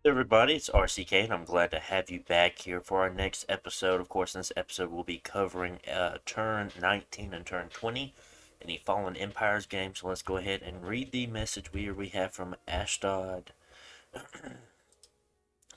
Hey everybody, it's RCK, and I'm glad to have you back here for our next episode. Of course, in this episode, we'll be covering turn 19 and turn 20 in the Fallen Empires game. So let's go ahead and read the message we have from Ashdod.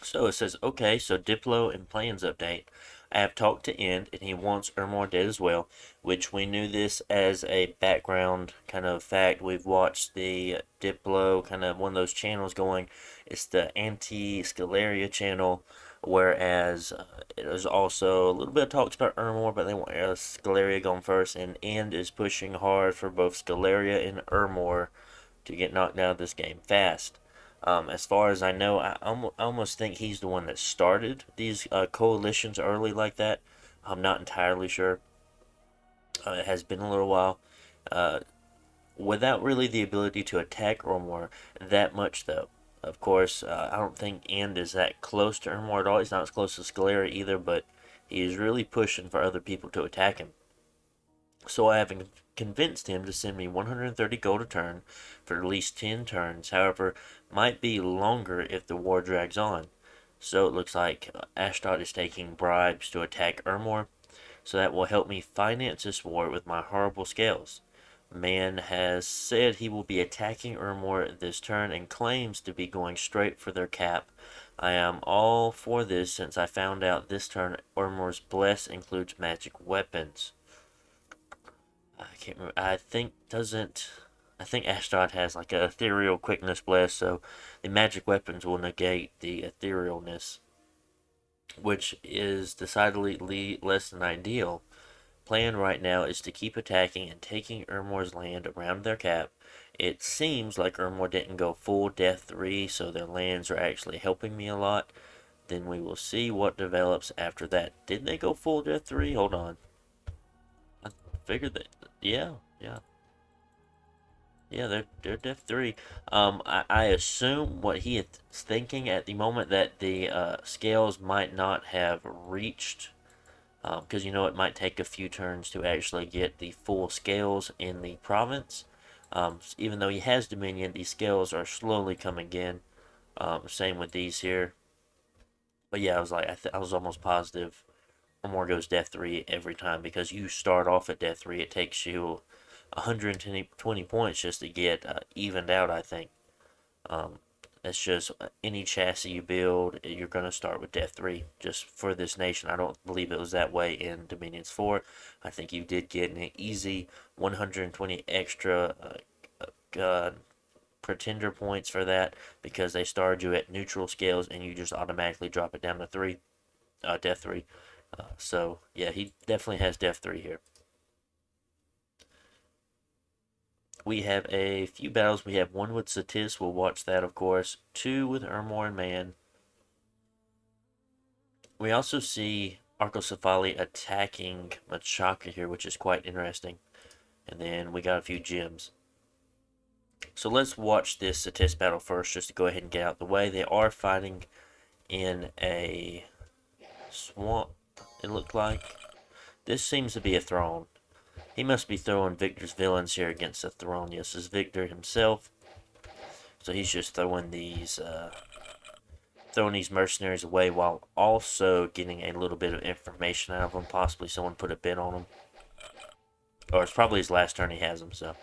So it says, okay, so Diplo and plans update. I have talked to End, and he wants Ermor dead as well, which we knew this as a background kind of fact. We've watched the Diplo, kind of one of those channels going. It's the anti-Scalaria channel, whereas there's also a little bit of talks about Ermor, but they want Scalaria going first, and End is pushing hard for both Scalaria and Ermor to get knocked out of this game fast. As far as I know, I almost think he's the one that started these coalitions early like that. I'm not entirely sure. It has been a little while. Uh, Without really the ability to attack Ermor that much, though. Of course, I don't think End is that close to Ermor at all. He's not as close to Scalera either, but he is really pushing for other people to attack him. So I have convinced him to send me 130 gold a turn for at least 10 turns. However, might be longer if the war drags on. So it looks like Ashdod is taking bribes to attack Ermor, so that will help me finance this war with my horrible scales. Man has said he will be attacking Ermor this turn and claims to be going straight for their cap. I am all for this since I found out this turn Ermor's bless includes magic weapons. I can't remember. I think Ashdod has like a ethereal quickness blast, so the magic weapons will negate the etherealness, which is decidedly less than ideal. Plan right now is to keep attacking and taking Ermor's land around their cap. It seems like Ermor didn't go full Death 3, so their lands are actually helping me a lot. Then we will see what develops after that. Did they go full Death 3? Hold on. I figured that. Yeah, yeah. Yeah, they're Def 3. I assume what he is thinking at the moment that the scales might not have reached, because you know it might take a few turns to actually get the full scales in the province. Even though he has Dominion, these scales are slowly coming in. Same with these here. But yeah, I was almost positive Omar goes Death 3 every time because you start off at Death 3. It takes you 120 points just to get evened out, I think. Um, it's just any chassis you build, you're going to start with Death 3 just for this nation. I don't believe it was that way in Dominions 4. I think you did get an easy 120 extra pretender points for that because they started you at neutral scales and you just automatically drop it down to 3, Death 3. So, yeah, he definitely has Death 3 here. We have a few battles. We have one with Satis. We'll watch that, of course. Two with Ermor and Man. We also see Arcosa attacking Machaca here, which is quite interesting. And then we got a few gems. So let's watch this Satis battle first, just to go ahead and get out the way. They are fighting in a swamp, it looked like. This seems to be a throne. He must be throwing Victor's villains here against the throne. Yes, this is Victor himself. So he's just throwing these mercenaries away while also getting a little bit of information out of them. Possibly someone put a bid on him. Or it's probably his last turn he has them, so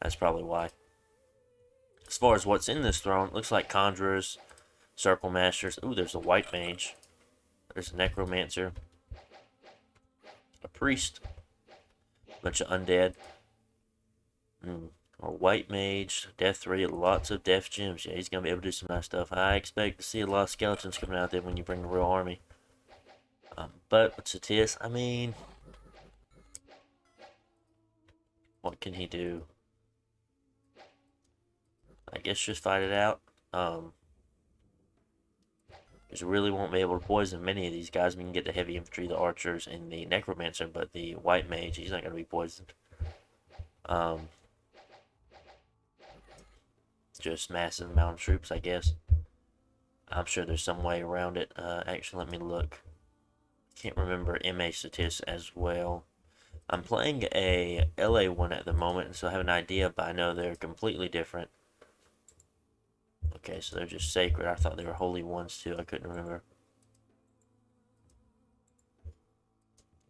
that's probably why. As far as what's in this throne, it looks like conjurers, circle masters. Ooh, there's a white mage. There's a necromancer. A priest. A bunch of undead. Or white mage, death 3, lots of death gems. Yeah, he's going to be able to do some nice stuff. I expect to see a lot of skeletons coming out there when you bring a real army. But with Satis, I mean, what can he do? I guess just fight it out. Because you really won't be able to poison many of these guys. We can get the heavy infantry, the archers, and the necromancer, but the white mage, he's not going to be poisoned. Um, just massive amount of troops, I guess. I'm sure there's some way around it. Actually, let me look. Can't remember MA Satis as well. I'm playing a LA one at the moment, so I have an idea, but I know they're completely different. Okay, so they're just sacred. I thought they were holy ones too. I couldn't remember.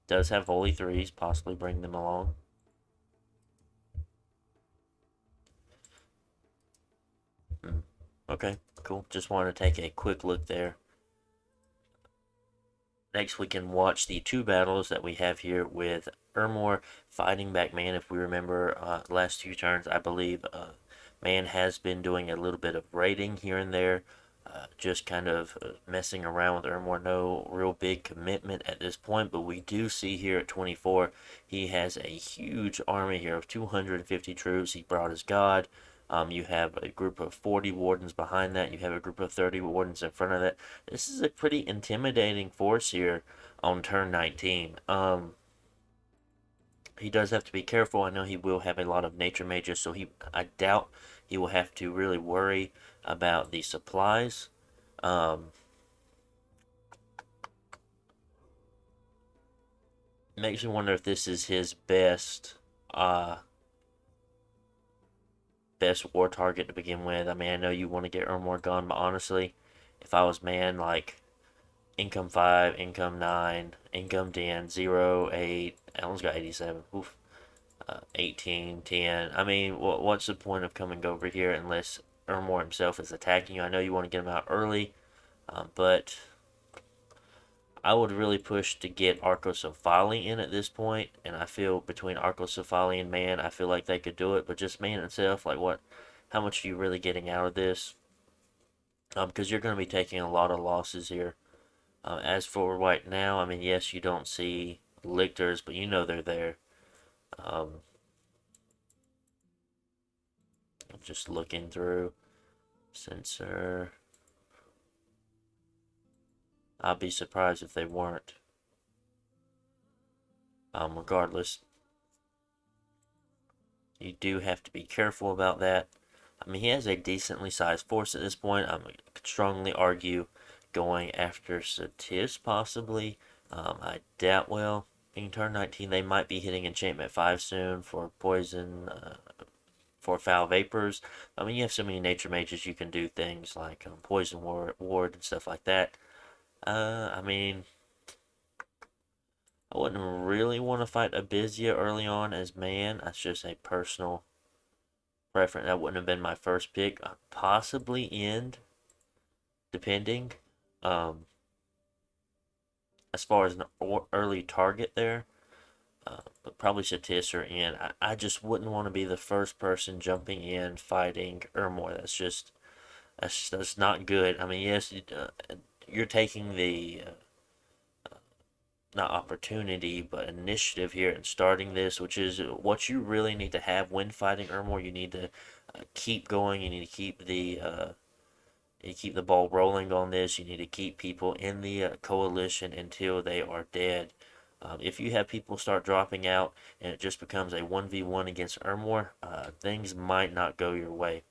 Does have holy threes, possibly bring them along. Hmm. Okay, cool. Just wanted to take a quick look there. Next, we can watch the two battles that we have here with Ermor fighting back Man. If we remember last two turns, I believe Man has been doing a little bit of raiding here and there, just kind of messing around with Ermor. No real big commitment at this point, but we do see here at 24, he has a huge army here of 250 troops. He brought his god. You have a group of 40 wardens behind that. You have a group of 30 wardens in front of that. This is a pretty intimidating force here on turn 19. He does have to be careful. I know he will have a lot of nature mages, so I doubt he will have to really worry about the supplies. Makes me wonder if this is his best war target to begin with. I mean, I know you want to get Ermor gone, but honestly, if I was Man, like income 5, income 9, income 10, 0, 8, Alan's got 87. Oof. 18, 10. I mean, what's the point of coming over here unless Ermor himself is attacking you? I know you want to get him out early, but I would really push to get Arcosa in at this point, and I feel between Arcosa and Man, I feel like they could do it, but just Man itself, like what, how much are you really getting out of this? Because you're going to be taking a lot of losses here. As for right now, I mean, yes, you don't see lictors, but you know they're there. Um, just looking through sensor. I'd be surprised if they weren't. Regardless, you do have to be careful about that. I mean, he has a decently sized force at this point. I would strongly argue going after Satis possibly. I doubt, well, being turn 19, they might be hitting enchantment 5 soon for poison, for foul vapors. I mean, you have so many nature mages, you can do things like poison ward and stuff like that. I mean, I wouldn't really want to fight Abyssia early on as Man. That's just a personal preference. That wouldn't have been my first pick. Possibly End, depending. Um, as far as an early target there, but probably Satis or End. I just wouldn't want to be the first person jumping in fighting Ermor. That's not good. I mean, yes, you're taking the not opportunity, but initiative here and starting this, which is what you really need to have when fighting Ermor. You need to keep going. You need to keep the ball rolling on this. You need to keep people in the coalition until they are dead. If you have people start dropping out and it just becomes a 1v1 against Ermor, things might not go your way.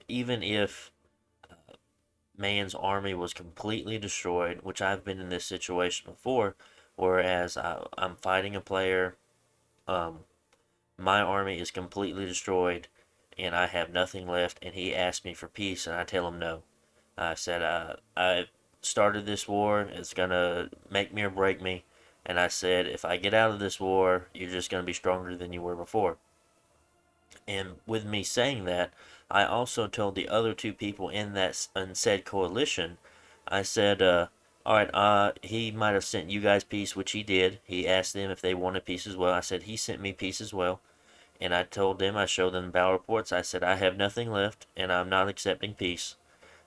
Even if Man's army was completely destroyed, which I've been in this situation before, whereas I'm fighting a player, um, my army is completely destroyed, and I have nothing left, and he asks me for peace, and I tell him no. I said, I started this war, it's gonna make me or break me, and I said, if I get out of this war, you're just gonna be stronger than you were before. And with me saying that, I also told the other two people in that said coalition, I said, all right, he might have sent you guys peace, which he did. He asked them if they wanted peace as well. I said, he sent me peace as well. And I told them, I showed them battle reports. I said, I have nothing left, and I'm not accepting peace.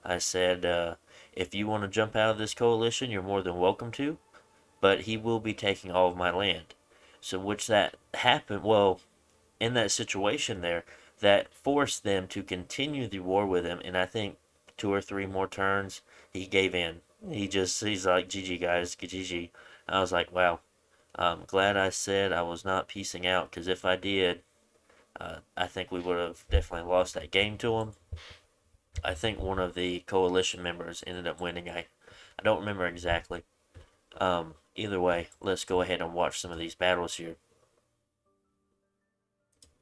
I said, if you want to jump out of this coalition, you're more than welcome to, but he will be taking all of my land. So, which that happened, well, in that situation there, that forced them to continue the war with him. And I think 2 or 3 more turns, he gave in. He's like, GG guys, GG. I was like, wow. I'm glad I said I was not piecing out, because if I did, I think we would have definitely lost that game to him. I think one of the coalition members ended up winning. I don't remember exactly. Either way, let's go ahead and watch some of these battles here.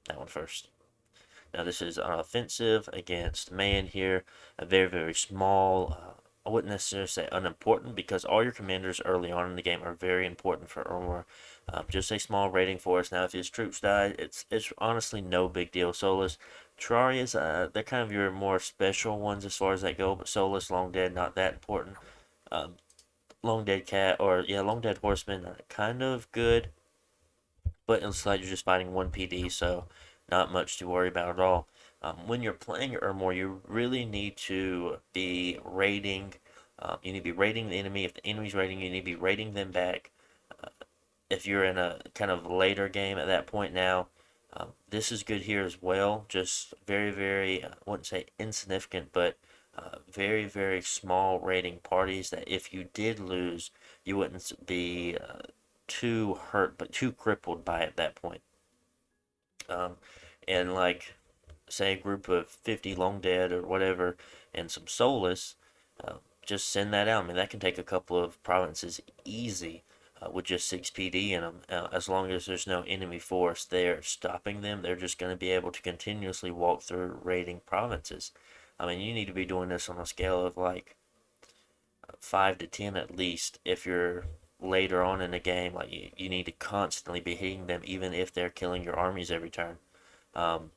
That one first. Now this is an offensive against man here, a very, very small, I wouldn't necessarily say unimportant because all your commanders early on in the game are very important for Ermor. Just a small rating for us. Now if his troops die, it's honestly no big deal. Solus, Terrarias, they're kind of your more special ones as far as that go, but Solus, Long Dead, not that important. Um, Long Dead Cat, or yeah, Long Dead Horseman, kind of good, but it looks like you're just fighting one PD, so not much to worry about at all. When you're playing Ermor, you really need to be raiding. You need to be raiding the enemy. If the enemy's raiding, you need to be raiding them back. If you're in a kind of later game at that point now, this is good here as well. Just very, very, I wouldn't say insignificant, but very, very small raiding parties that if you did lose, you wouldn't be too hurt, but too crippled by at that point. Um, and like, say a group of 50 Long Dead or whatever, and some Soulless, just send that out. I mean, that can take a couple of provinces easy with just 6 PD in them. As long as there's no enemy force there stopping them, they're just going to be able to continuously walk through raiding provinces. I mean, you need to be doing this on a scale of like 5 to 10 at least if you're later on in the game. Like, you need to constantly be hitting them even if they're killing your armies every turn. Um,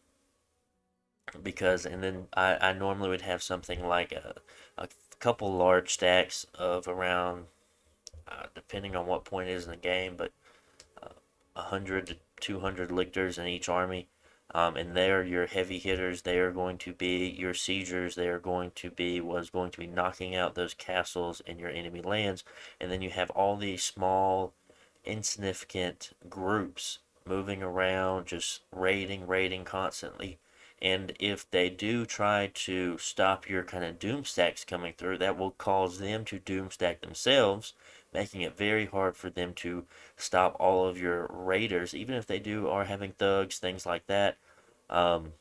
because and then I normally would have something like a couple large stacks of around depending on what point it is in the game, but 100 to 200 lictors in each army. And they're your heavy hitters. They are going to be your siegers. They are going to be what is going to be knocking out those castles in your enemy lands. And then you have all these small, insignificant groups moving around, just raiding constantly. And if they do try to stop your kind of doom stacks coming through, that will cause them to doom stack themselves, making it very hard for them to stop all of your raiders, even if they do are having thugs, things like that. Um,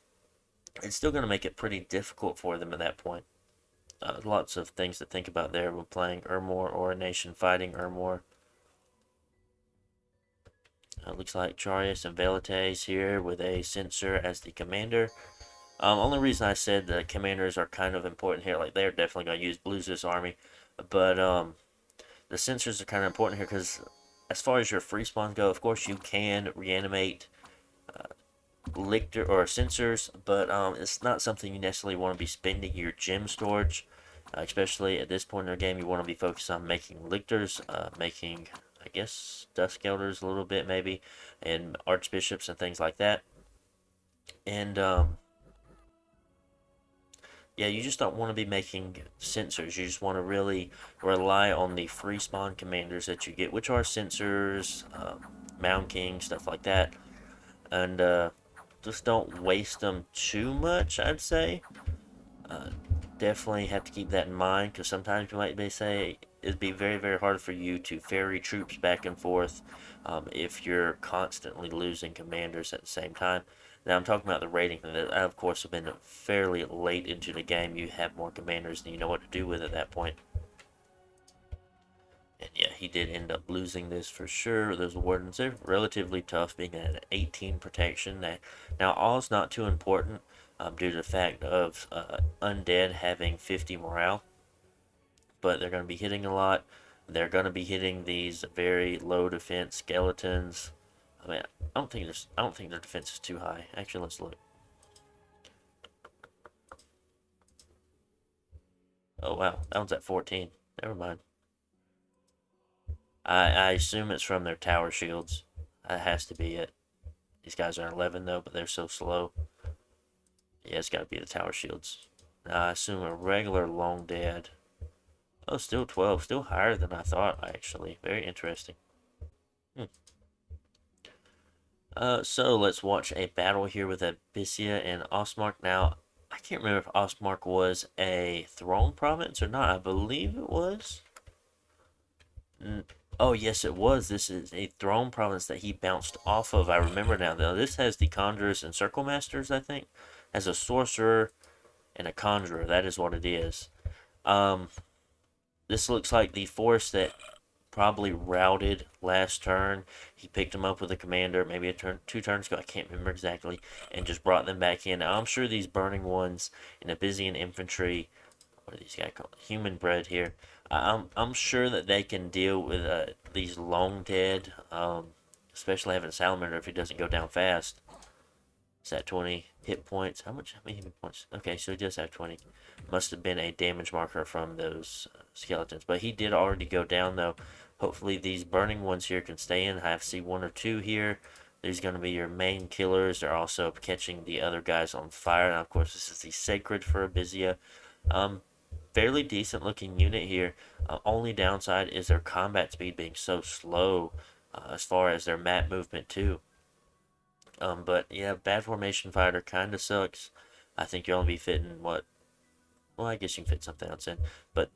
it's still going to make it pretty difficult for them at that point. Lots of things to think about there when playing Ermor or a nation fighting Ermor. Looks like Charius and Velites here with a censor as the commander. Only reason I said the commanders are kind of important here, like they're definitely going to use blues this army, but the censors are kind of important here because as far as your free spawns go, of course you can reanimate lictor or censors, but it's not something you necessarily want to be spending your gem storage. Especially at this point in the game, you want to be focused on making lictors, making, I guess, dust elders a little bit maybe, and archbishops and things like that. And yeah, you just don't want to be making censors. You just want to really rely on the free spawn commanders that you get, which are censors, Mound King, stuff like that. And just don't waste them too much, I'd say. Uh, Definitely have to keep that in mind because sometimes you might be say it'd be very, very hard for you to ferry troops back and forth if you're constantly losing commanders at the same time. Now I'm talking about the rating. That of course have been fairly late into the game. You have more commanders than you know what to do with at that point. And yeah, he did end up losing this for sure. Those wardens, they're relatively tough, being at 18 protection. Now, all's not too important due to the fact of undead having 50 morale, but they're going to be hitting a lot. They're going to be hitting these very low defense skeletons. I mean, I don't think their defense is too high. Actually, let's look. Oh wow, that one's at 14. Never mind. I assume it's from their tower shields. That has to be it. These guys are 11 though, but they're so slow. Yeah, it's got to be the tower shields. I assume a regular long dead. Oh, still 12. Still higher than I thought, actually. Very interesting. Hmm. So let's watch a battle here with Abyssia and Osmark. Now, I can't remember if Osmark was a throne province or not. I believe it was. Oh, yes, it was. This is a throne province that he bounced off of. I remember now. Though this has the Conjurers and Circle Masters, I think. As a sorcerer and a conjurer. That is what it is. Um, this looks like the force that probably routed last turn. He picked them up with a commander, maybe a turn, 2 turns ago, I can't remember exactly, and just brought them back in. Now, I'm sure these burning ones in Abyssian infantry, what are these guys called? Human bred here. I'm sure that they can deal with these long dead, especially having a salamander if he doesn't go down fast. Is that 20 hit points? How many hit points? Okay, so he does have 20. Must have been a damage marker from those skeletons. But he did already go down, though. Hopefully these burning ones here can stay in. I have see 1 or 2 here. These are going to be your main killers. They're also catching the other guys on fire. Now, of course, this is the Sacred for Abyssia. Fairly decent looking unit here. Only downside is their combat speed being so slow as far as their map movement, too. But yeah, bad formation fighter kind of sucks. I think you'll only be fitting what? Well, I guess you can fit something else in. But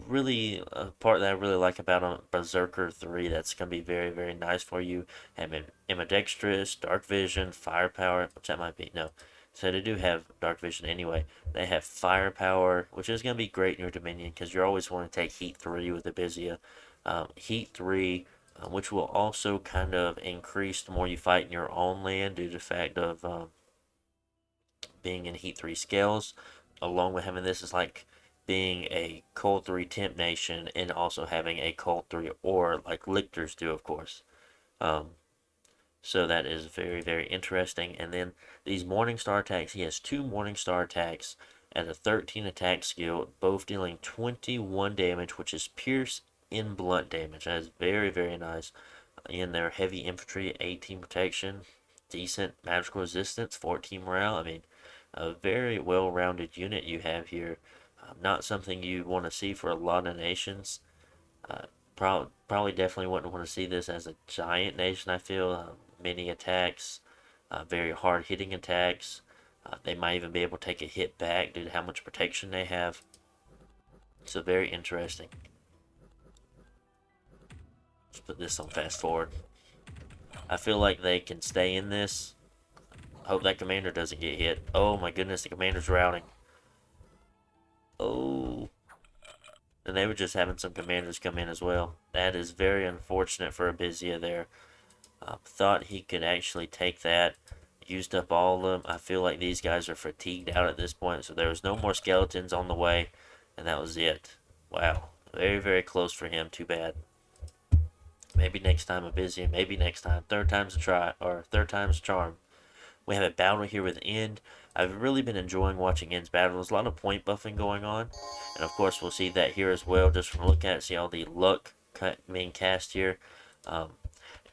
really, part that I really like about Berserker 3 that's going to be very, very nice for you. Have ambidextrous, dark vision, firepower, which that might be. No. So they do have dark vision anyway. They have firepower, which is going to be great in your Dominion because you're always wanting to take Heat 3 with Abyssia. Heat 3 which will also kind of increase the more you fight in your own land due to the fact of being in Heat 3 scales. Along with having this is like being a Cold 3 Temp Nation and also having a Cold 3 or like Lictors do, of course. Um, so that is very, very interesting. And then these Morningstar attacks, he has 2 Morningstar attacks at a 13 attack skill, both dealing 21 damage, which is pierce in blunt damage. That is very, very nice. In their heavy infantry, 18 protection, decent magical resistance, 14 morale. I mean, a very well-rounded unit you have here. Not something you want to see for a lot of nations. Uh, probably definitely wouldn't want to see this as a giant nation, I feel. Many attacks, very hard-hitting attacks. They might even be able to take a hit back due to how much protection they have. So very interesting. Let's put this on fast forward. I feel like they can stay in this. Hope that commander doesn't get hit. Oh my goodness, the commander's routing. Oh. And they were just having some commanders come in as well. That is very unfortunate for Abyssia there. Thought he could actually take that. Used up all of them. I feel like these guys are fatigued out at this point. So there was no more skeletons on the way. And that was it. Wow. Very, very close for him. Too bad. Maybe next time Abyssia. Maybe next time. Third time's a try. Or third time's a charm. We have a battle here with End. I've really been enjoying watching End's battle. There's a lot of point buffing going on. And of course, we'll see that here as well, just from looking at it. See all the luck being cast here.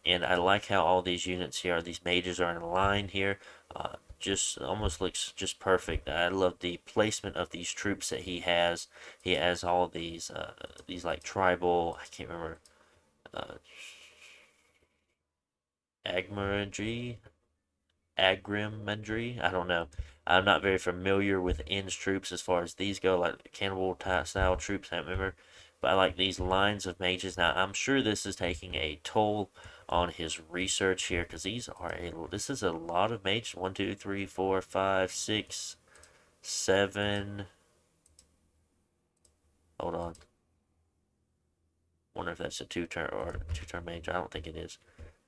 And I like how all these units here, these mages are in a line here. Just almost looks just perfect. I love the placement of these troops that he has. He has all these like tribal, I can't remember, agrimandry, I don't know. I'm not very familiar with End's troops as far as these go, like cannibal style troops, I don't remember. But I like these lines of mages. Now, I'm sure this is taking a toll on his research here because this is a lot of mages. 1, 2, 3, 4, 5, 6, 7. Hold on. Wonder if that's a two-turn mage. I don't think it is.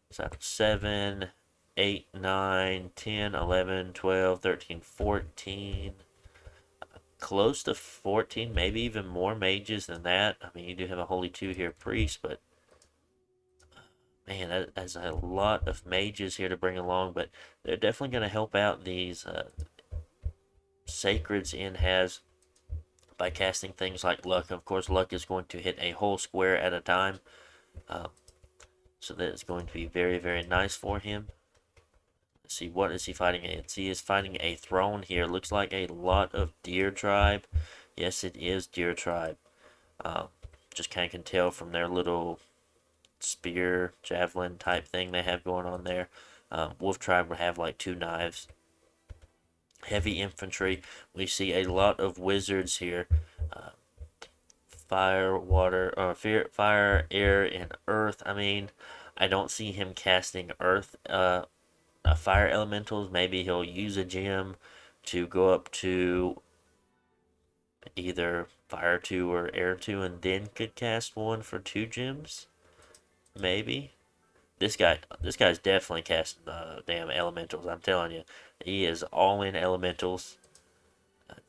So 7, 8, 9, 10, 11, 12, 13, 14. Close to 14, maybe even more mages than that. I mean, you do have a Holy 2 here, priest, but man, that's a lot of mages here to bring along, but they're definitely going to help out these sacreds End has by casting things like luck. Of course, luck is going to hit a whole square at a time, so that is going to be very, very nice for him. Let's see, what is he fighting against? He is fighting a throne here. Looks like a lot of deer tribe. Yes, it is deer tribe. Just kind of can tell from their little spear, javelin type thing they have going on there. Wolf tribe will have like 2 knives. Heavy infantry. We see a lot of wizards here. Fire, water, or fire, air, and earth. I mean, I don't see him casting earth. Fire elementals. Maybe he'll use a gem to go up to either Fire 2 or Air 2 and then could cast one for 2 gems? Maybe. This guy's definitely casting damn elementals. I'm telling you, he is all in elementals.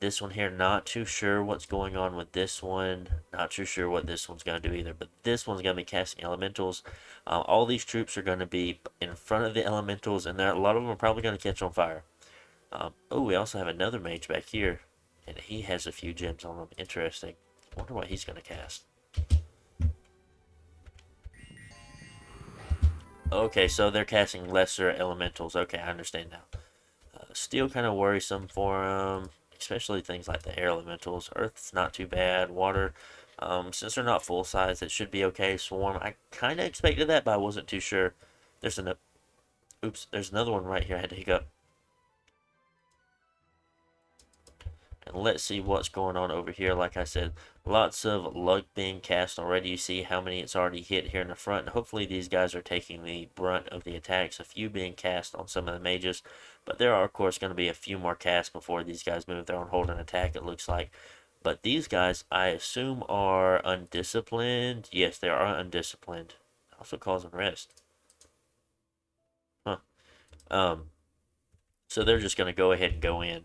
This one here, not too sure what's going on with this one. Not too sure what this one's going to do either. But this one's going to be casting elementals. All these troops are going to be in front of the elementals, and a lot of them are probably going to catch on fire. Oh, we also have another mage back here, and he has a few gems on him. Interesting. I wonder what he's going to cast. Okay, so they're casting lesser elementals. Okay, I understand now. Still kind of worrisome for them, especially things like the air elementals. Earth's not too bad. Water, since they're not full size, it should be okay. Swarm, I kind of expected that, but I wasn't too sure. There's an oops, there's another one right here. I had to hiccup. And let's see what's going on over here. Like I said, lots of luck being cast already. You see how many it's already hit here in the front. And hopefully these guys are taking the brunt of the attacks. A few being cast on some of the mages. But there are, of course, going to be a few more casts before these guys move their own hold and attack, it looks like. But these guys, I assume, are undisciplined. Yes, they are undisciplined. Also causing rest. Huh. So they're just going to go ahead and go in.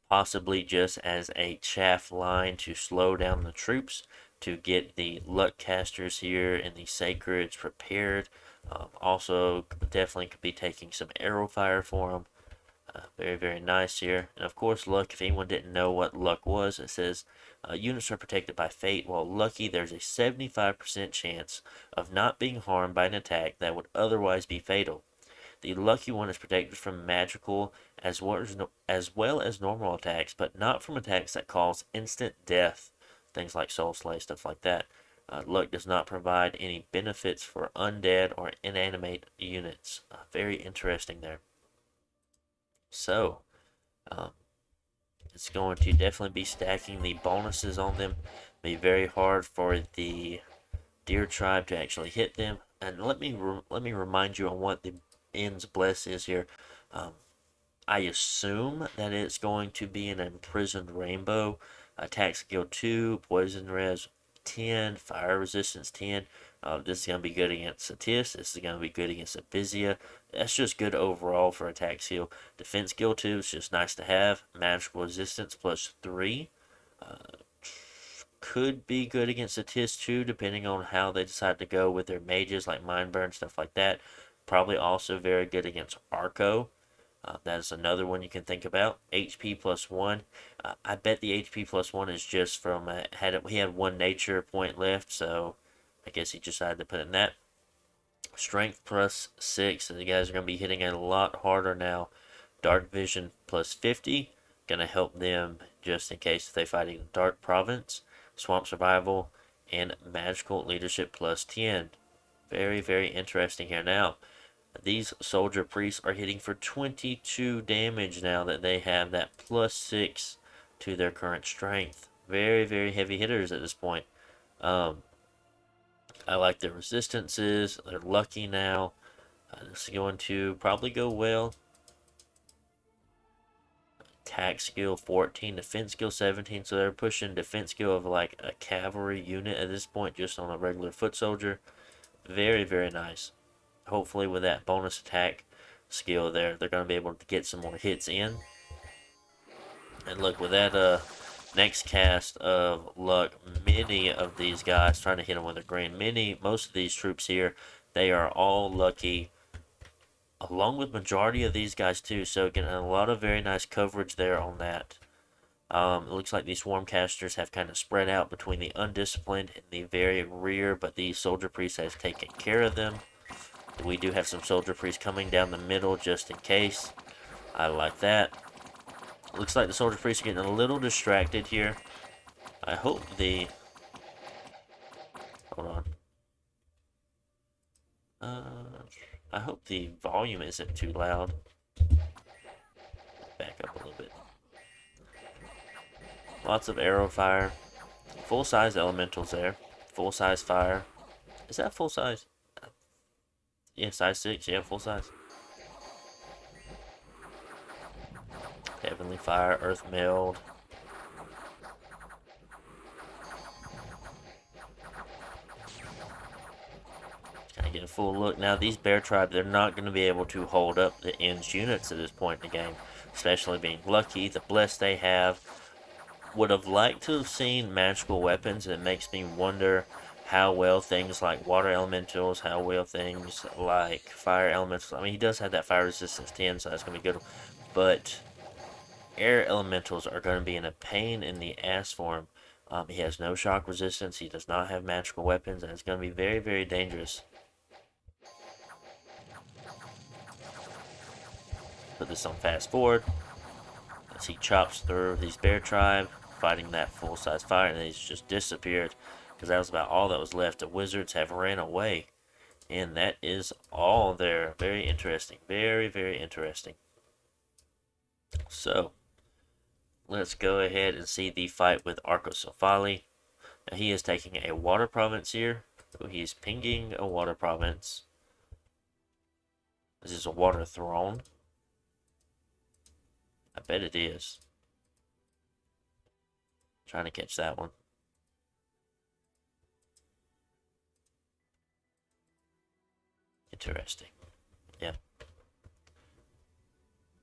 Possibly just as a chaff line to slow down the troops, to get the luck casters here and the sacreds prepared. Also, definitely could be taking some arrow fire for them. Very, very nice here. And of course, luck, if anyone didn't know what luck was, it says units are protected by fate. While lucky, there's a 75% chance of not being harmed by an attack that would otherwise be fatal. The lucky one is protected from magical as well as normal attacks, but not from attacks that cause instant death. Things like Soul Slay, stuff like that. Luck does not provide any benefits for undead or inanimate units. Very interesting there. So, um, it's going to definitely be stacking the bonuses on them. Be very hard for the Deer Tribe to actually hit them. And let me remind you on what the End's Bless is here. I assume that it's going to be an Imprisoned Rainbow. Attack skill 2, Poison Res 10, Fire Resistance 10. This is going to be good against Satis. This is going to be good against Abyssia. That's just good overall for attack skill. Defense skill 2 is just nice to have. Magical Resistance plus 3. Could be good against Satis too, depending on how they decide to go with their mages, like Mind Burn, stuff like that. Probably also very good against Arco. That is another one you can think about. HP plus 1. I bet the HP plus 1 is just from he had 1 nature point left, so I guess he decided to put in that. Strength plus 6. So the guys are going to be hitting a lot harder now. Dark Vision plus 50. Going to help them just in case if they fight in Dark Province. Swamp Survival and Magical Leadership plus 10. Very, very interesting here now. These soldier priests are hitting for 22 damage now that they have that plus 6 to their current strength. Very, very heavy hitters at this point. I like their resistances. They're lucky now. This is going to probably go well. Attack skill 14, defense skill 17. So they're pushing defense skill of like a cavalry unit at this point just on a regular foot soldier. Very, very nice. Hopefully with that bonus attack skill there, they're going to be able to get some more hits in. And look, with that next cast of luck, many of these guys trying to hit them with a green. Most of these troops here, they are all lucky, along with majority of these guys too. So getting a lot of very nice coverage there on that. It looks like these swarm casters have kind of spread out between the undisciplined and the very rear, but the soldier priest has taken care of them. We do have some soldier priests coming down the middle just in case. I like that. Looks like the soldier priests are getting a little distracted here. I hope the... Hold on. I hope the volume isn't too loud. Back up a little bit. Lots of arrow fire. Full-size elementals there. Full-size fire. Is that full size? Yeah, size 6. Yeah, full size. Heavenly Fire, Earth Meld. getting a full look. Now, these Bear Tribe, they're not going to be able to hold up the End's units at this point in the game, especially being lucky, the bless they have. Would have liked to have seen magical weapons. It makes me wonder how well things like water elementals, how well things like fire elementals. I mean, he does have that fire resistance 10, so that's going to be good. But air elementals are going to be in a pain in the ass for him. He has no shock resistance. He does not have magical weapons, and it's going to be very, very dangerous. Put this on fast forward as he chops through these Bear Tribe, fighting that full-size fire, and he's just disappeared because that was about all that was left. The wizards have ran away, and that is all there. Very interesting. Very, very interesting. So, let's go ahead and see the fight with Arcosa. Volley. Now he is taking a water province here. So he's pinging a water province. This is a water throne. I bet it is. Trying to catch that one. Interesting. Yeah.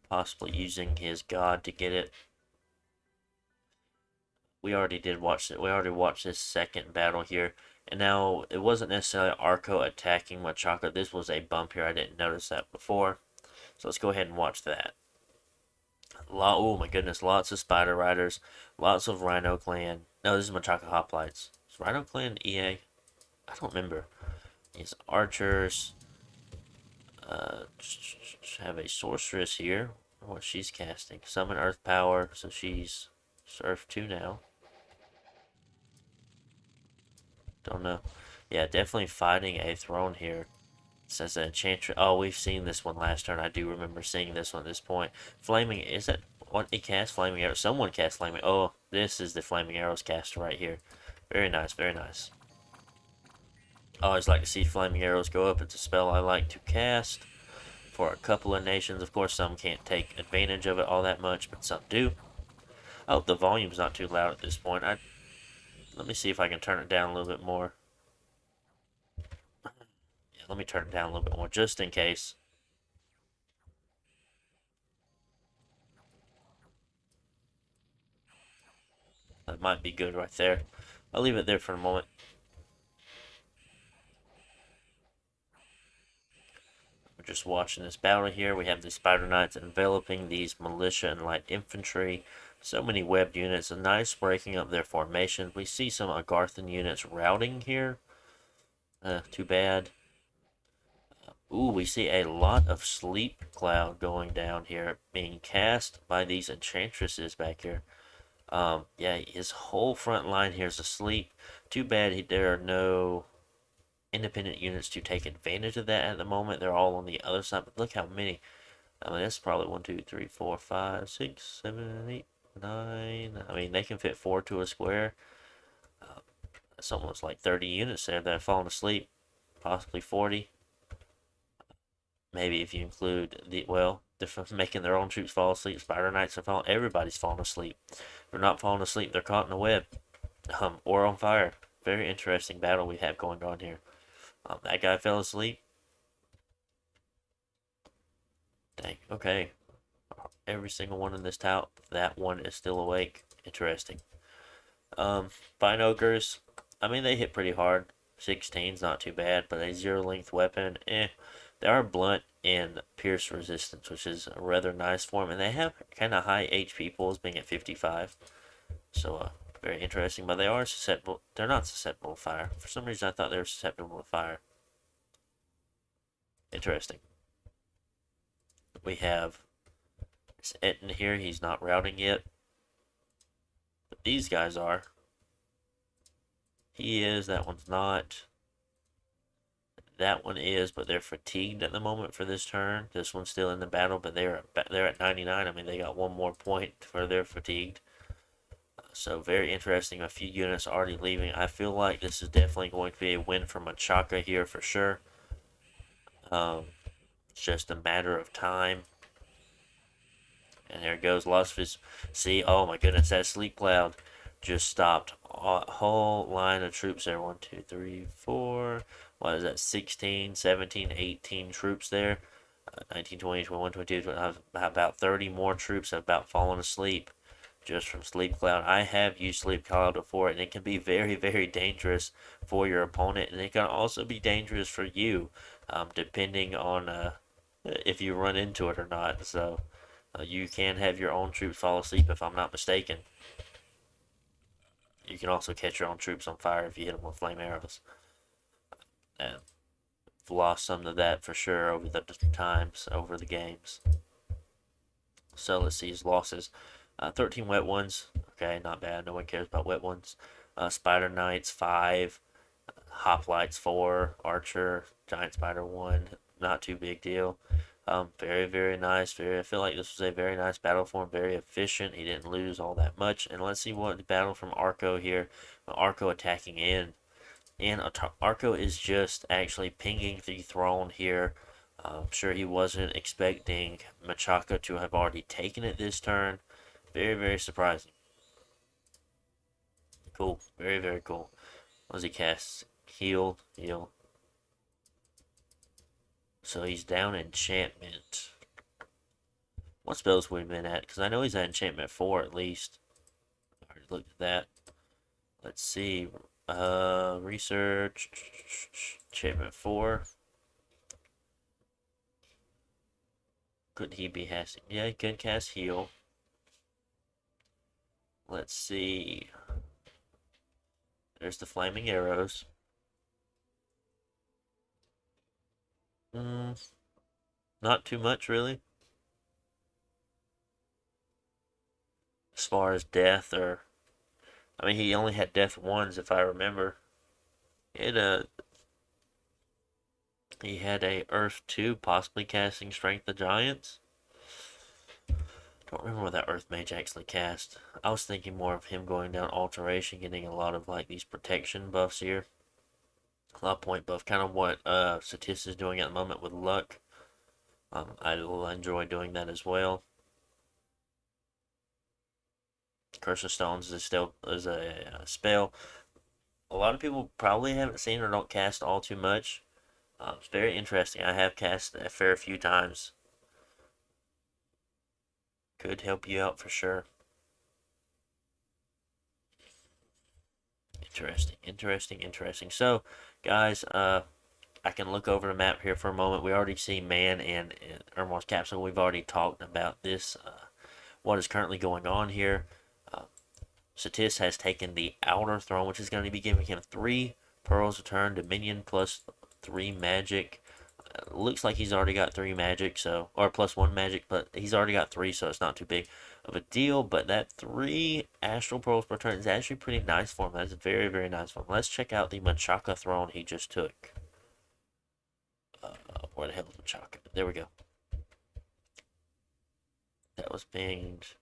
Possibly using his god to get it. We already did watch it. We already watched this second battle here. And now, it wasn't necessarily Arco attacking Machaca. This was a bump here. I didn't notice that before. So let's go ahead and watch that. Oh my goodness, lots of Spider Riders. Lots of Rhino Clan. No, this is Machaca Hoplites. Is Rhino Clan EA? I don't remember. These archers. Have a sorceress here. What she's casting. Summon Earth Power. So she's Earth 2 now. Don't know. Yeah, definitely fighting a throne here. It says an enchantress. Oh, we've seen this one last turn. I do remember seeing this one at this point. Flaming. Is that what he cast? Flaming arrows. Someone cast flaming. Oh, this is the flaming arrows caster right here. Very nice. Very nice. I always like to see flaming arrows go up. It's a spell I like to cast for a couple of nations. Of course, some can't take advantage of it all that much, but some do. I hope the volume's not too loud at this point. Let me see if I can turn it down a little bit more. Yeah, let me turn it down a little bit more, just in case. That might be good right there. I'll leave it there for a moment. We're just watching this battle here. We have the Spider Knights enveloping these militia and light infantry. So many webbed units. A nice breaking up their formation. We see some Agarthan units routing here. Too bad. Ooh, we see a lot of sleep cloud going down here, being cast by these enchantresses back here. Yeah, his whole front line here is asleep. Too bad there are no independent units to take advantage of that at the moment. They're all on the other side, but look how many. I mean, that's probably 1, 2, 3, 4, 5, 6, 7, 8, 9. I mean, they can fit 4 to a square. That's almost like 30 units there that have fallen asleep. Possibly 40. Maybe if you include they're making their own troops fall asleep. Spider Knights are falling. Everybody's falling asleep. If they're not falling asleep, they're caught in a web. Or on fire. Very interesting battle we have going on here. That guy fell asleep. Dang. Okay. Every single one in this tout. That one is still awake. Interesting. Fine Ogres. I mean, they hit pretty hard. 16's not too bad, but a zero length weapon, They are blunt and pierce resistance, which is a rather nice for them, and they have kind of high HP pulls, being at 55. So, very interesting, but they are susceptible. They're not susceptible to fire. For some reason, I thought they were susceptible to fire. Interesting. We have this Etten here. He's not routing yet, but these guys are. He is. That one's not. That one is, but they're fatigued at the moment for this turn. This one's still in the battle, but they're at 99. I mean, they got one more point for their fatigued. So very interesting. A few units already leaving. I feel like this is definitely going to be a win for Machaca here for sure. It's just a matter of time. And there goes lots of his. See, oh my goodness, that sleep cloud just stopped a whole line of troops there. 1, 2, 3, 4. what is that, 16, 17, 18 troops there. 19, 20, 21, 22, about 30 more troops have about fallen asleep just from Sleep Cloud. I have used Sleep Cloud before, and it can be very, very dangerous for your opponent, and it can also be dangerous for you, depending on if you run into it or not. So you can have your own troops fall asleep, if I'm not mistaken. You can also catch your own troops on fire if you hit them with flame arrows. And I've lost some of that for sure over the times, over the games. So let's see his losses. 13 wet ones. Okay, not bad. No one cares about wet ones. Spider Knights 5. Hoplites 4. Archer. Giant Spider 1. Not too big deal. Very, very nice. I feel like this was a very nice battle for him. Very efficient. He didn't lose all that much. And let's see what battle from Arco here. Arco attacking in. And Arco is just actually pinging the throne here. I'm sure he wasn't expecting Machaca to have already taken it this turn. Very, very surprising. Cool. Very, very cool. What does he cast? Heal. Heal. So he's down enchantment. What spells would he been at? Because I know he's at enchantment 4 at least. I already looked at that. Let's see. Research. Enchantment 4. Could he be casting? Yeah, he could cast heal. Let's see. There's the flaming arrows. Not too much, really. As far as death, or I mean, he only had death ones, if I remember. It he had a Earth 2, possibly casting Strength of Giants. Don't remember what that Earth Mage actually cast. I was thinking more of him going down Alteration, getting a lot of like these protection buffs here. A lot of point buff, kind of what Satis is doing at the moment with Luck. I will enjoy doing that as well. Curse of Stones is still a spell. A lot of people probably haven't seen or don't cast all too much. It's very interesting. I have cast a fair few times. Could help you out for sure. Interesting. So, guys, I can look over the map here for a moment. We already see Man and Ermor's Capsule. We've already talked about this, what is currently going on here. Satis has taken the Outer Throne, which is going to be giving him 3 Pearls a turn, Dominion plus 3 Magic. Looks like he's already got 3 Magic, so or plus 1 Magic, but he's already got 3, so it's not too big of a deal. But that 3 Astral Pearls per turn is actually pretty nice for him. That's very, very nice for him. Let's check out the Machaca Throne he just took. Where the hell is Machaca? There we go. That was pinged.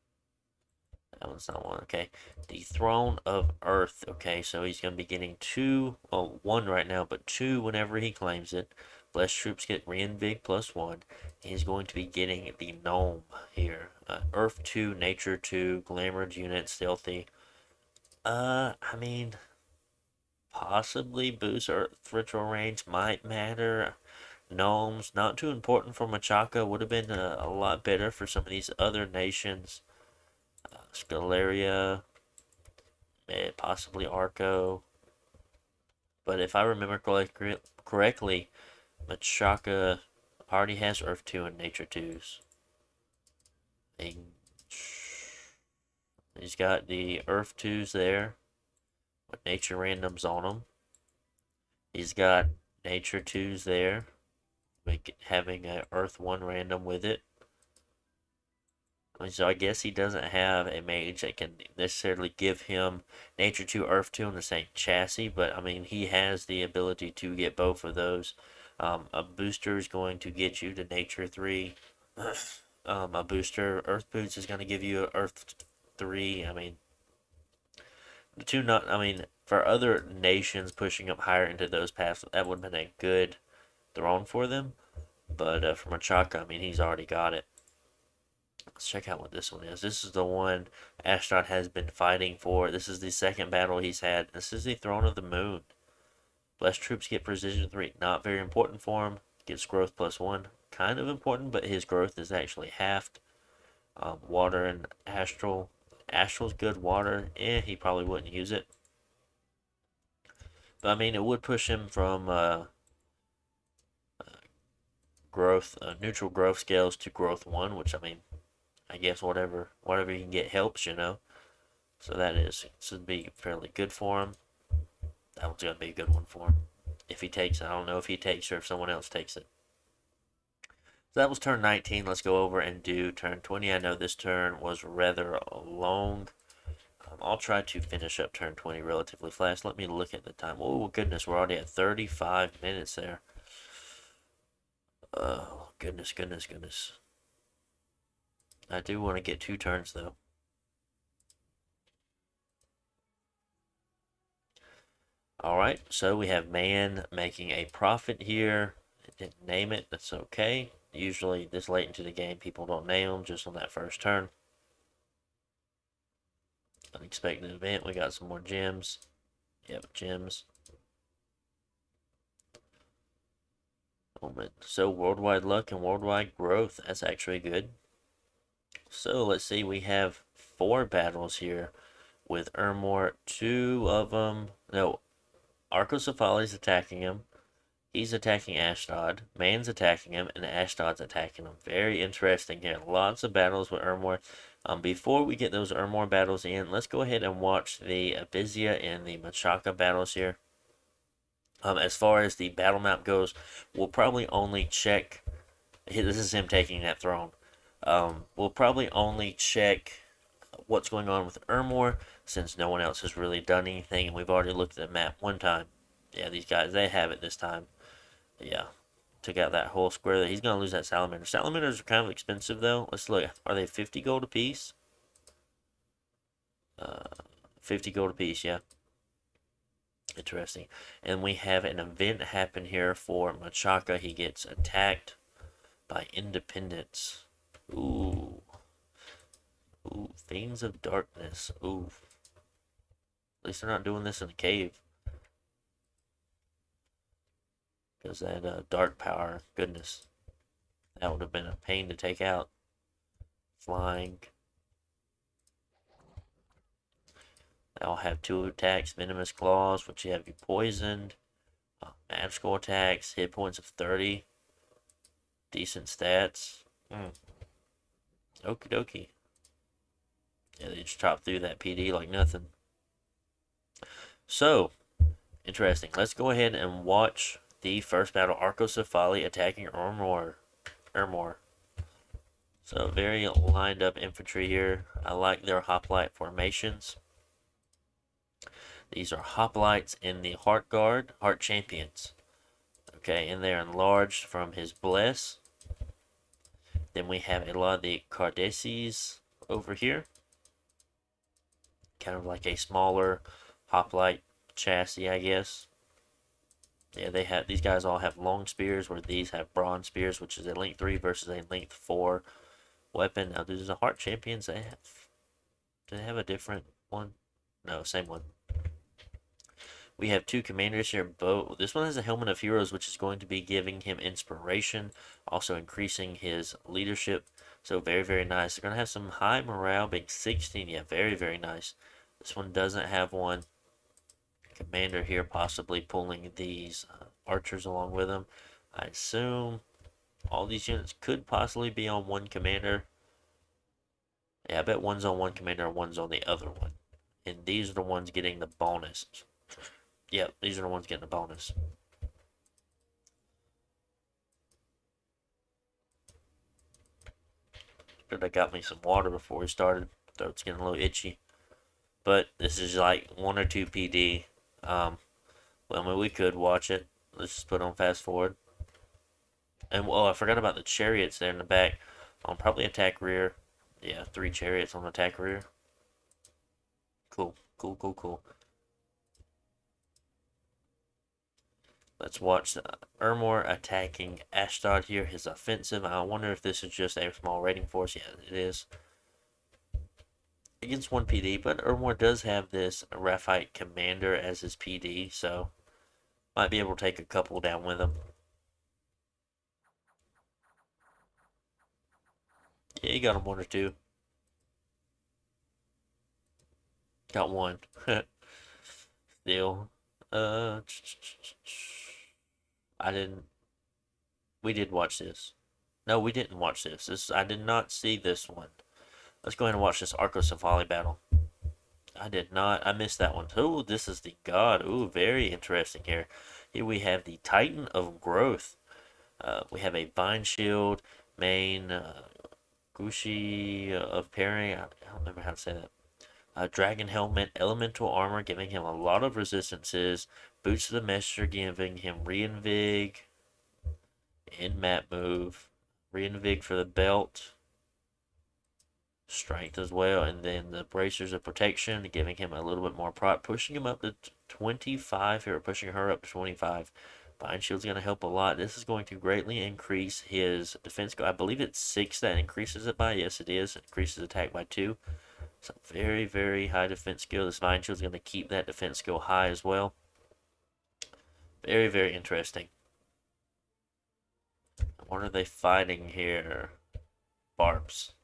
That one's not one. Okay. The Throne of Earth. Okay, so he's going to be getting 2, well, 1 right now, but 2 whenever he claims it. Blessed troops get Reinvig plus 1. He's going to be getting the Gnome here. Earth 2, Nature 2, Glamored unit, Stealthy. I mean, possibly boost Earth ritual range might matter. Gnomes, not too important for Machaca. Would have been a lot better for some of these other nations. Scalaria, possibly Arco. But if I remember correctly, Machaca already has Earth 2 and Nature 2s. He's got the Earth 2s there with Nature randoms on them. He's got Nature 2s there, having a Earth 1 random with it. So I guess he doesn't have a mage that can necessarily give him Nature 2, Earth 2 in the same chassis, but I mean, he has the ability to get both of those. A booster is going to get you to Nature 3. A booster, Earth Boots, is going to give you Earth 3. I mean, the two not, I mean, for other nations pushing up higher into those paths, that would have been a good throne for them. But for Machaca, I mean, he's already got it. Let's check out what this one is. This is the one Astronaut has been fighting for. This is the second battle he's had. This is the Throne of the Moon. Less troops get precision 3. Not very important for him. Gets growth +1. Kind of important, but his growth is actually halved. Water and astral. Astral's good. Water, he probably wouldn't use it. But I mean, it would push him from growth, neutral growth scales to growth 1, which I mean, I guess whatever you can get helps, you know. So that should be fairly good for him. That one's gonna be a good one for him. If he takes it, I don't know if he takes it or if someone else takes it. So that was turn 19. Let's go over and do turn 20. I know this turn was rather long. I'll try to finish up turn 20 relatively fast. Let me look at the time. Oh, goodness, we're already at 35 minutes there. Oh, goodness, goodness, goodness. I do want to get 2 turns, though. Alright, so we have man making a profit here. It didn't name it, that's okay. Usually this late into the game, people don't name them just on that first turn. Unexpected event, we got some more gems. Yep, gems. Moment. So worldwide luck and worldwide growth, that's actually good. So let's see, we have 4 battles here with Ermor. 2 of them, no, Arcosa is attacking him. He's attacking Ashdod. Man's attacking him, and Ashdod's attacking him. Very interesting here. Lots of battles with Ermor. Before we get those Ermor battles in, let's go ahead and watch the Abyssia and the Machaca battles here. As far as the battle map goes, we'll probably only check. This is him taking that throne. We'll probably only check what's going on with Ermor, since no one else has really done anything, and we've already looked at the map one time. Yeah, these guys, they have it this time. Yeah, took out that whole square. He's going to lose that salamander. Salamanders are kind of expensive, though. Let's look. Are they 50 gold apiece? 50 gold apiece, yeah. Interesting. And we have an event happen here for Machaca. He gets attacked by independents. Ooh. Ooh, Fiends of Darkness. Ooh. At least they're not doing this in a cave. Because that dark power, goodness. That would have been a pain to take out. Flying. They all have 2 attacks, Venomous Claws, which have you poisoned. Magical attacks, hit points of 30. Decent stats. Okie dokie. Yeah, they just chop through that PD like nothing. So, interesting. Let's go ahead and watch the first battle. Arcosa Volley attacking Ermor. So, very lined up infantry here. I like their hoplite formations. These are hoplites in the Heart Guard, Heart Champions. Okay, and they're enlarged from his Bless. Then we have a lot of the Cardaces over here. Kind of like a smaller hoplite chassis, I guess. Yeah, these guys all have long spears, where these have bronze spears, which is a length 3 versus a length 4 weapon. Now, these are Heart Champions. Do they have a different one? No, same one. We have 2 commanders here. This one has a Helmet of Heroes, which is going to be giving him inspiration, also increasing his leadership. So very, very nice. They're going to have some high morale, being 16. Yeah, very, very nice. This one doesn't have one. Commander here possibly pulling these archers along with him. I assume all these units could possibly be on one commander. Yeah, I bet one's on one commander and one's on the other one. And these are the ones getting the bonus. Yep, these are the ones getting the bonus. Could have got me some water before we started. Throat's getting a little itchy. But this is like 1 or 2 PD. Well, I mean, we could watch it. Let's just put on fast forward. And, well, I forgot about the chariots there in the back. I'll probably attack rear. Yeah, 3 chariots on attack rear. Cool, cool, cool, cool. Let's watch Ermor attacking Ashdod here. His offensive. I wonder if this is just a small raiding force. Yeah, it is. Against 1 PD, but Ermor does have this Raphite Commander as his PD, so Might be able to take a couple down with him. Yeah, he got him one or two. Got one. Still. Uh, I didn't. We did watch this. No, we didn't watch this. I did not see this one. Let's go ahead and watch this Arcosa Volley battle. I did not. I missed that one. Ooh, this is the god. Ooh, very interesting here. Here we have the Titan of Growth. We have a Vine Shield, main, Gushi of Parry. I don't remember how to say that. Dragon Helmet, Elemental Armor, giving him a lot of resistances. Boots of the Messenger, giving him Reinvig, in map move. Reinvig for the belt. Strength as well, and then the bracers of protection, giving him a little bit more prot, pushing him up to 25 here, pushing her up to 25. Vine Shield's going to help a lot. This is going to greatly increase his defense. I believe it's 6 that increases it by. Yes, it is. It increases attack by 2. So very, very high defense skill. This Vine Shield's going to keep that defense skill high as well. Very, very interesting. What are they fighting here? Barbs.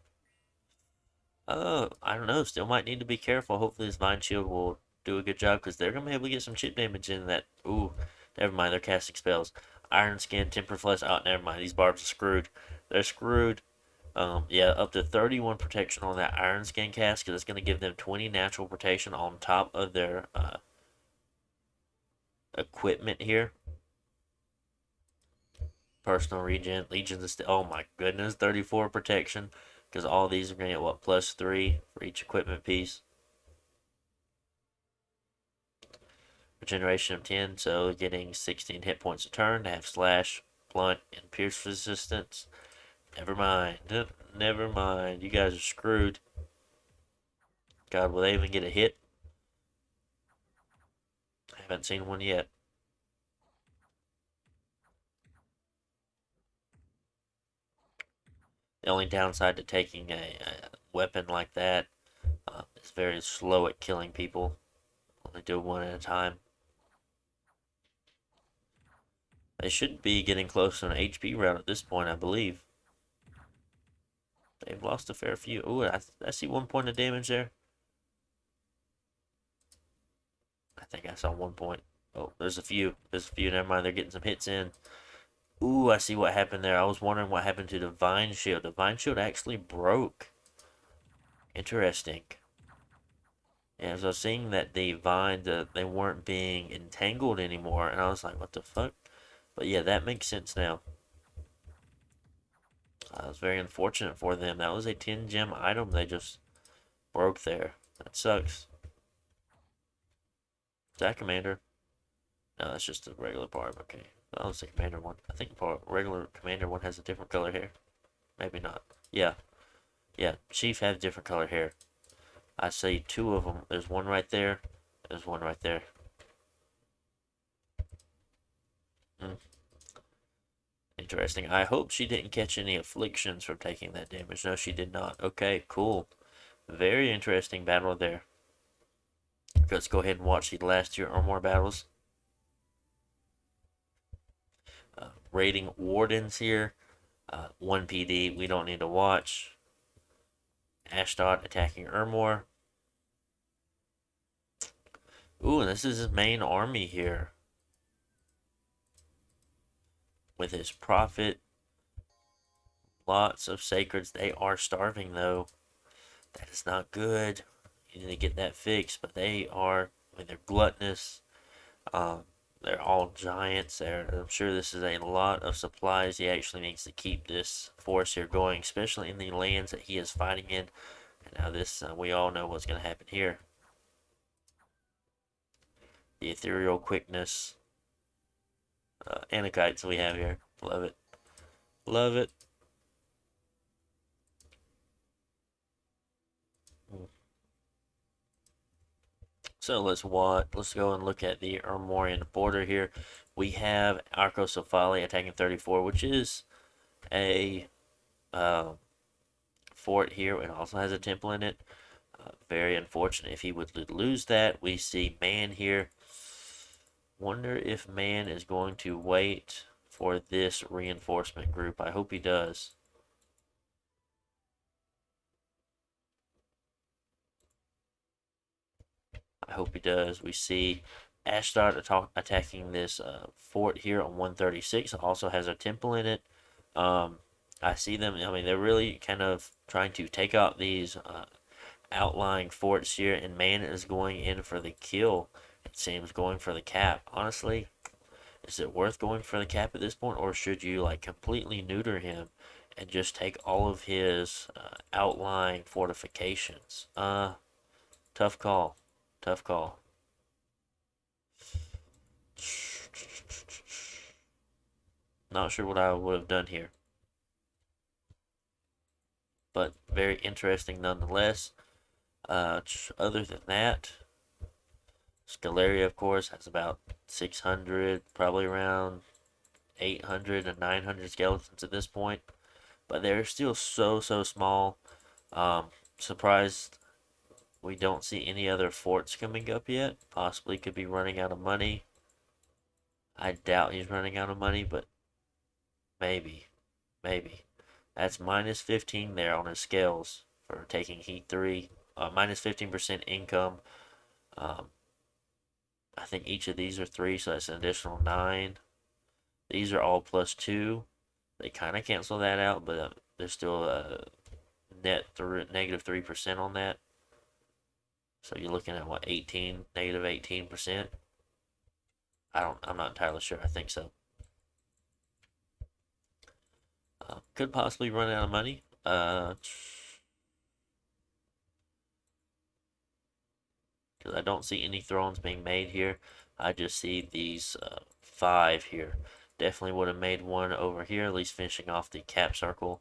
I don't know. Still might need to be careful. Hopefully this Vine Shield will do a good job because they're going to be able to get some chip damage in that. Ooh, never mind. They're casting spells. Iron Skin, Temper Flesh. Oh, never mind. These barbs are screwed. They're screwed. Yeah, up to 31 protection on that Iron Skin cast because it's going to give them 20 natural protection on top of their equipment here. Personal regen. Legions of Steel. Oh my goodness. 34 protection. Because all these are going to get, what, +3 for each equipment piece. Regeneration of 10, so getting 16 hit points a turn to have slash, blunt, and pierce resistance. Never mind. Never mind. You guys are screwed. God, will they even get a hit? I haven't seen one yet. The only downside to taking a weapon like that is very slow at killing people. Only do one at a time. They should be getting close to an HP round at this point, I believe. They've lost a fair few. Ooh, I see 1 point of damage there. I think I saw 1 point. Oh, there's a few. There's a few. Never mind. They're getting some hits in. Ooh, I see what happened there. I was wondering what happened to the Vine Shield. The Vine Shield actually broke. Interesting. And as I was seeing that the vines, they weren't being entangled anymore, and I was like, what the fuck? But yeah, that makes sense now. It was very unfortunate for them. That was a 10 gem item they just broke there. That sucks. Is that Commander? No, that's just a regular barb. Okay. That was the Commander one. I think regular Commander one has a different color hair. Maybe not. Yeah. Yeah. Chief has different color hair. I see 2 of them. There's one right there. There's one right there. Mm. Interesting. I hope she didn't catch any afflictions from taking that damage. No, she did not. Okay, cool. Very interesting battle there. Let's go ahead and watch the last 2 or more battles. Raiding Wardens here. 1 PD, we don't need to watch. Ashdod attacking Ermor. Ooh, this is his main army here. With his prophet. Lots of sacreds. They are starving though. That is not good. You need to get that fixed. But they are, I mean, they're gluttonous. They're all giants. I'm sure this is a lot of supplies he actually needs to keep this force here going, especially in the lands that he is fighting in. And now this, we all know what's going to happen here. The ethereal quickness. Anakites we have here. Love it. Love it. So let's go and look at the Ermorian border here. We have Arcosa Volley attacking 34, which is a fort here. It also has a temple in it. Very unfortunate if he would lose that. We see Man here. Wonder if man is going to wait for this reinforcement group. I hope he does. I hope he does. We see Ashdod attacking this fort here on 136. It also has a temple in it. Um, I see them. I mean, they're really kind of trying to take out these outlying forts here, and man is going in for the kill. It seems going for the cap. Honestly, is it worth going for the cap at this point, or should you like completely neuter him and just take all of his outlying fortifications? Tough call. Tough call. Not sure what I would have done here, but very interesting nonetheless. Other than that, Scalaria, of course, has about 600, probably around 800 and 900 skeletons at this point, but they're still so small. Surprised we don't see any other forts coming up yet. Possibly could be running out of money. I doubt he's running out of money, but maybe, maybe. That's minus 15 there on his scales for taking Heat 3. Minus 15% income. Um, I think each of these are 3, so that's an additional 9. These are all plus 2. They kind of cancel that out, but there's still a negative 3% on that. So you're looking at what, 18, negative 18%? I'm not entirely sure. I think so. Could possibly run out of money. Because I don't see any thrones being made here. I just see these 5 here. Definitely would have made one over here, at least finishing off the cap circle.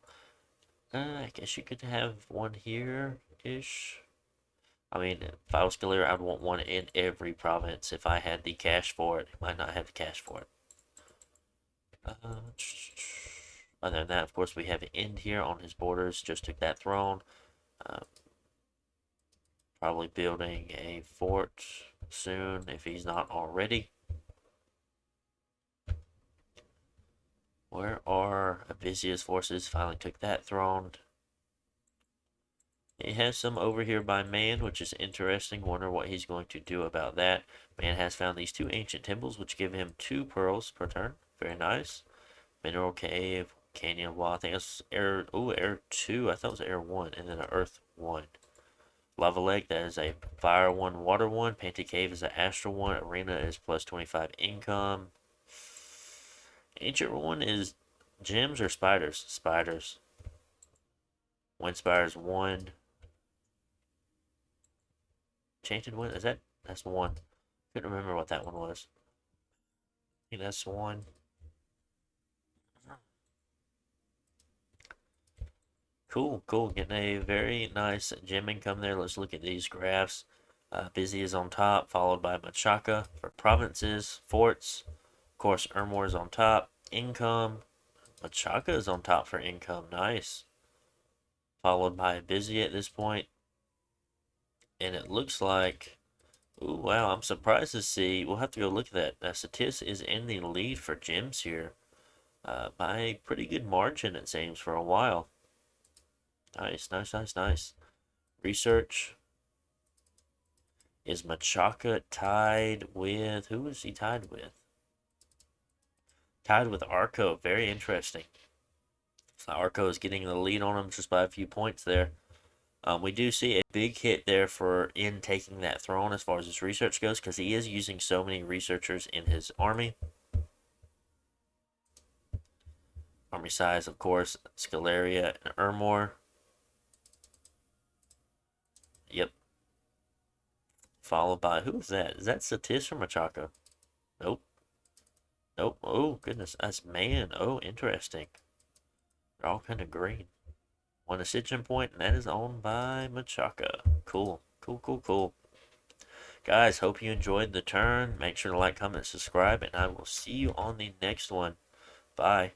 I guess you could have one here-ish. I mean, if I was Galera, I'd want one in every province if I had the cash for it. Might not have the cash for it. Other than that, of course, we have End here on his borders. Just took that throne. Uh, Probably building a fort soon if he's not already. Where are Abyssia's forces? Finally took that throne. He has some over here by Man, which is interesting. Wonder what he's going to do about that. Man has found these 2 ancient temples, which give him 2 pearls per turn. Very nice. Mineral cave, canyon wall. I think that's air. Oh, air 2. I thought it was air 1, and then an earth 1. Lava Lake, that is a fire 1, water 1. Painted Cave is an astral 1. Arena is plus 25 income. Ancient 1 is gems or spiders? Spiders. Wind Spires 1. Enchanted Wind, is that's 1. Couldn't remember what that one was. I think that's 1. Cool, cool. Getting a very nice gem income there. Let's look at these graphs. Busy is on top, followed by Machaca for provinces, forts. Of course, Ermor is on top. Income. Machaca is on top for income. Nice. Followed by Abyssia at this point. And it looks like, ooh, wow, I'm surprised to see. We'll have to go look at that. Satis is in the lead for gems here by a pretty good margin, it seems, for a while. Nice, nice, nice, nice. Research. Is Machaca tied with, who is he tied with? Tied with Arco. Very interesting. So Arco is getting the lead on him just by a few points there. We do see a big hit there for in taking that throne as far as his research goes, because he is using so many researchers in his army. Army size, of course, Scalaria and Ermor. Yep. Followed by, who is that? Is that Satis or Machaca? Nope. Nope. Oh, goodness. That's Man. Oh, interesting. They're all kind of green. One Ascension point, and that is owned by Machaca. Cool. Cool, cool, cool. Guys, hope you enjoyed the turn. Make sure to like, comment, subscribe, and I will see you on the next one. Bye.